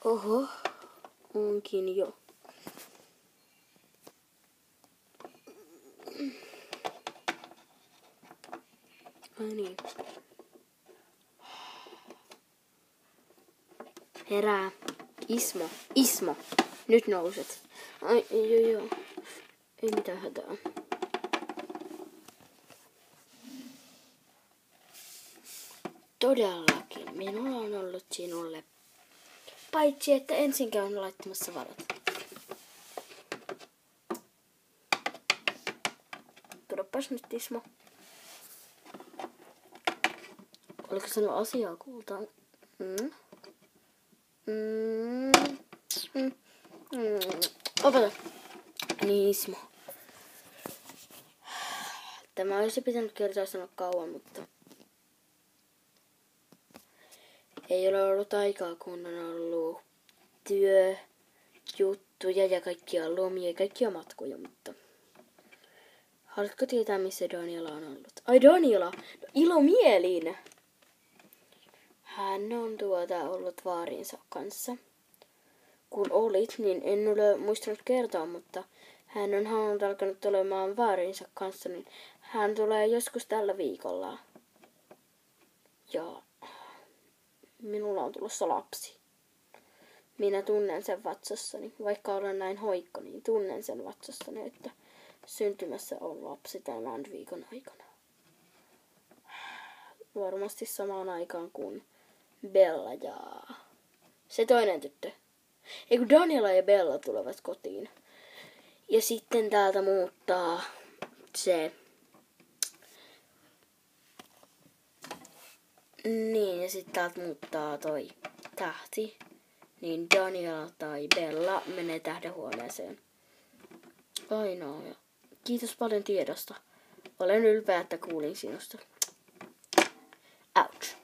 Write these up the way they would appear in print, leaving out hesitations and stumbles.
Oho, onkin jo. Ai niin. Herää. Ismo. Nyt nouset. Ai, joo. Ei mitään hätää. Todellakin. Minulla on ollut sinulle. Paitsi, että ensin käyn laittamassa valot. Tulepas nyt, Ismo. Oliko sinulla asiaa kultaa? Opeta. Niin, Ismo. Tämä olisi pitänyt kertoa sanoa kauan, mutta ei ole ollut aikaa, kun on ollut työjuttuja ja kaikkia lomia ja kaikkia matkoja, mutta haluatko tietää, missä Daniela on ollut? Ai Daniela! No, ilomielin! Hän on ollut vaarinsa kanssa. Kun olit, niin en ole muistanut kertoa, mutta hän on alkanut olemaan vaarinsa kanssa, niin hän tulee joskus tällä viikolla. Ja minulla on tulossa lapsi. Minä tunnen sen vatsassani. Vaikka olen näin hoikka, niin tunnen sen vatsassani, että syntymässä on lapsi tämän viikon aikana. Varmasti samaan aikaan kuin Bella ja se toinen tyttö. Ei kun Daniela ja Bella tulevat kotiin. Ja sitten täältä muuttaa se. Niin, ja sitten täältä muuttaa toi tähti. Niin Daniela tai Bella menee tähdenhuoneeseen. Ainoa. Kiitos paljon tiedosta. Olen ylpeä, että kuulin sinusta. Ouch.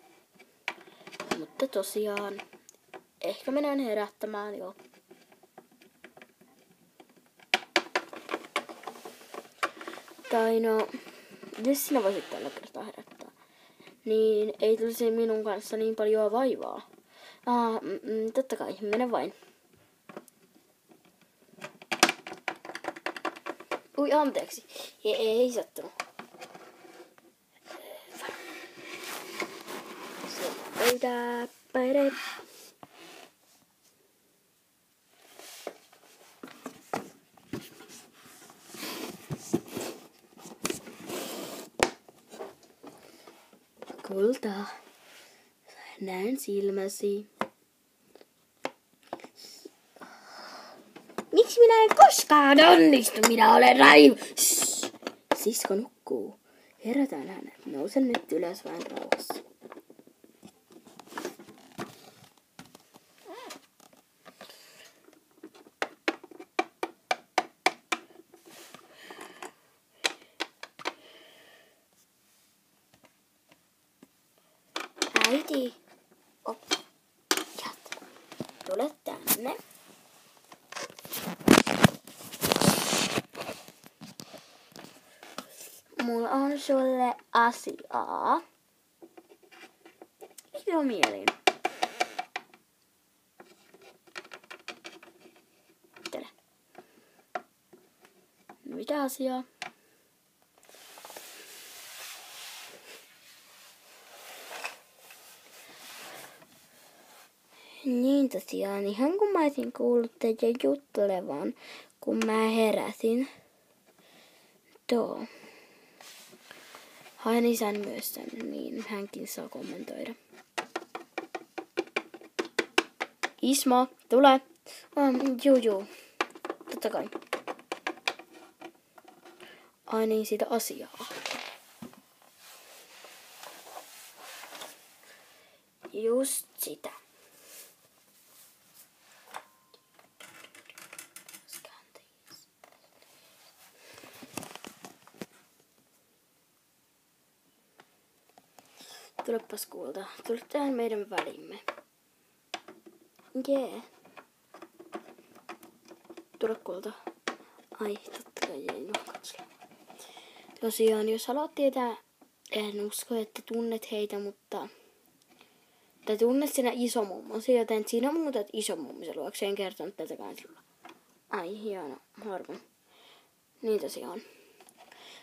Mutta tosiaan, ehkä mennään herättämään jo. Tai no, jos sinä voisit tällä kertaa herättää, niin ei tulisi minun kanssa niin paljon vaivaa. Totta kai, mene vain. Ui, anteeksi. Ei sattunut. Pöytää, pöydä. Kultaa, näen silmäsi. Miksi minä en koskaan onnistu? Minä olen raivu. Sisko nukkuu. Herätään hänet. Nousen nyt ylös vain rauhassa. Äiti, tule tänne. Mulla on sulle asiaa. Ilomielin. Tele. Mitä asiaa? Niin tosiaan, ihan kun mä olisin kuullut teidän juttelevan, kun mä heräsin. Haen isän myös tänne, niin hänkin saa kommentoida. Ismo, tule! Juu. Totta kai. Ai niin, siitä asiaa. Just sitä. Tulepas kuulta. Tule tähän meidän välimme. Jee. Tule kuulta. Ai, totta kai ei nuhkatsella. Tosiaan, jos haluat tietää, en usko, että tunnet heitä, mutta Tai tunnet sinä isomummosi, joten sinä muutat isomummisen luokse. En kertonut tätäkään sulla. Ai, hieno. Harvoin. Niin tosiaan.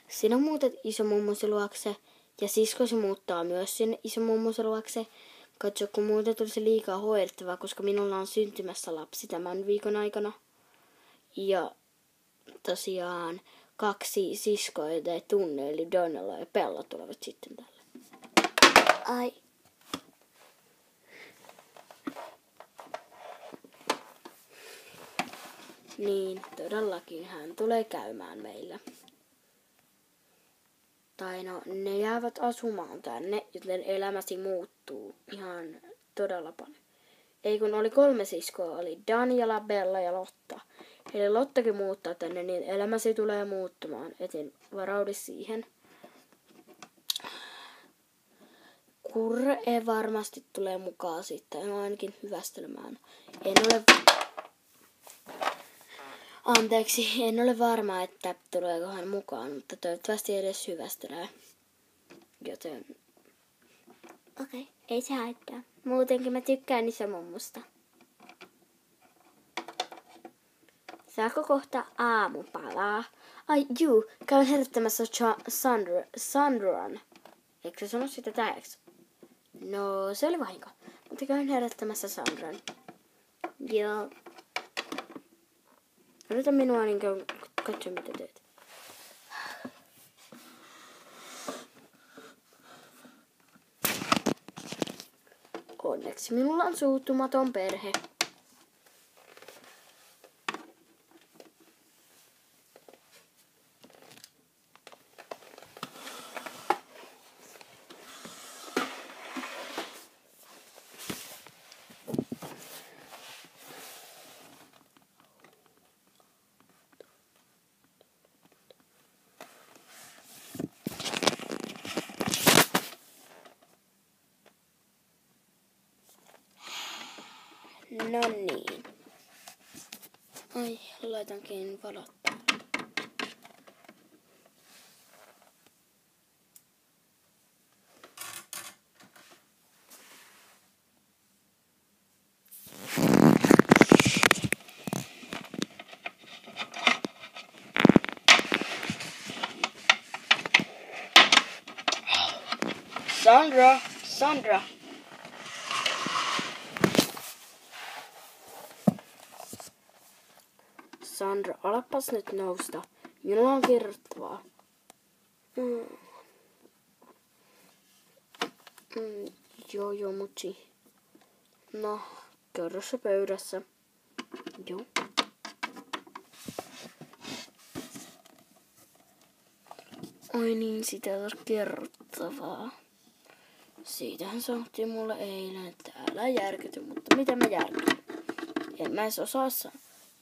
Sinä muutat isomummosi luokse ja siskosi muuttaa myös sinne isomummosi luokse. Katso, kun muuta tulisi liikaa hoidettavaa, koska minulla on syntymässä lapsi tämän viikon aikana. Ja tosiaan 2 siskoa, joita ei tunne, eli Donnella ja Bella tulevat sitten tälle. Ai. Niin, todellakin hän tulee käymään meillä. Tai no, ne jäävät asumaan tänne, joten elämäsi muuttuu ihan todella paljon. Ei kun oli 3 siskoa, oli Daniela, Bella ja Lotta. Eli Lottakin muuttaa tänne, niin elämäsi tulee muuttumaan, etin varaudu siihen. Kurre ei varmasti tulee mukaan sitten, ainakin hyvästelemään. En ole varma, että tuleeko hän mukaan, mutta toivottavasti edes hyvästelee. Joten okei, ei se haittaa. Muutenkin mä tykkään isomummusta. Saako kohta aamupalaa? Ai juu, käyn herättämässä Sandran. Eikö se sano sitä täydeksi? No, se oli vahinko. Mutta käyn herättämässä Sandran. Joo. Odota minua niin katso mitä teet. Onneksi minulla on suuttumaton perhe. No niin. Ai, laitankin valot täällä. Sandra. Sandra, alapas nyt nousta. Minulla on kerrottavaa. Joo, mutsi. No, kerro se pöydässä. Joo. Oi niin, sitä on kerrottavaa. Siitähän sanottiin mulle eilen, että älä järkyty, mutta mitä mä järkytyn? En mä edes osaa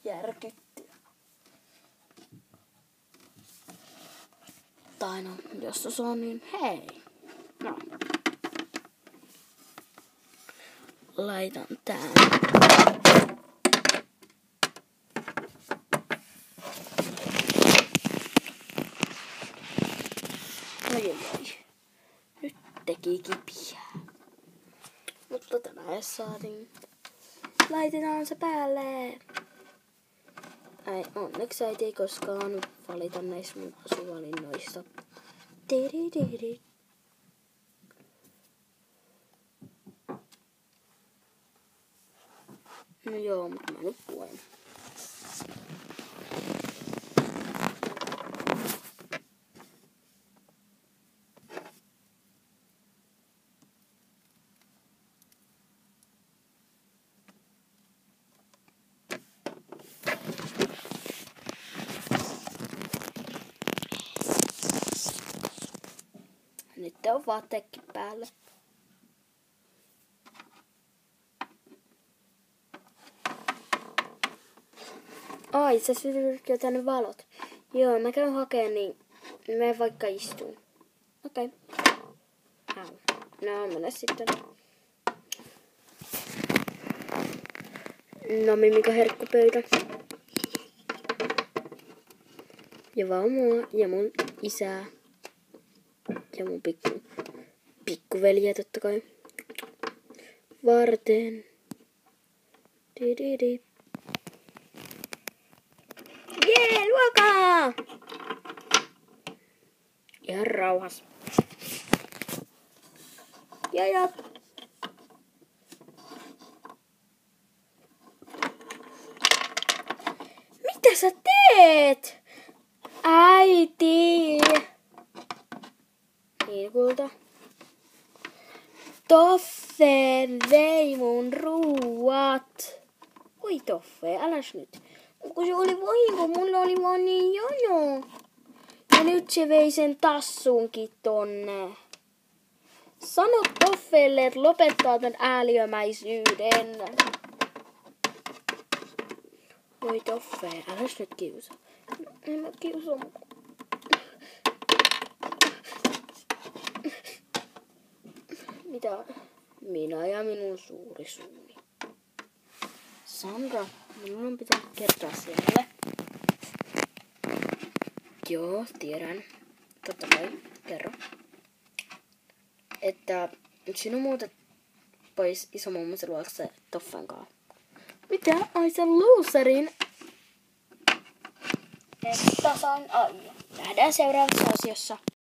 järkyttyä. Tai no, jos osaa, niin hei. No. Laitan tän. Ai. Nyt teki kipiä. Mutta tämä ei saatiin. Laitetaan se päälle. Ai, onneksi äiti ei koskaan valita näissä mun asuvalinnoissa. Tiri. No joo, mutta mä nyt puen. Nyt on vaatteekki päällä. Ai, sä sytytit jo tänne valot. Joo, mä käyn hakemaan, niin mene vaikka istuun. Okei. No, mene sitten. No, mikä herkkupöytä. Ja vaan mua ja mun isää. Ja mun pikkuveliä totta kai. varten. Dididi. Jee, luokaa! Ihan rauhas. Ja. Mitä sä teet? Äiti! Niin, kulta. Toffe vei mun ruuat. Oi Toffe, äläs nyt. Kun se oli vahinko, mulla oli vaan niin jono. Ja nyt se vei sen tassunkin tonne. Sano Toffeelle, että lopettaa tän ääliömäisyyden. Oi Toffe, äläs nyt kiusaa. En mä kiusaa. Mitä? Minä ja minun suuri suuni. Sandra, minun on pitänyt kertoa sinulle. Joo, tiedän. Totta kai, kerro. Että sinun muutat pois isomummansa luokse Toffen kanssa. Mitä? Ai sen loserin? Että saan aina. Nähdään seuraavassa osiossa.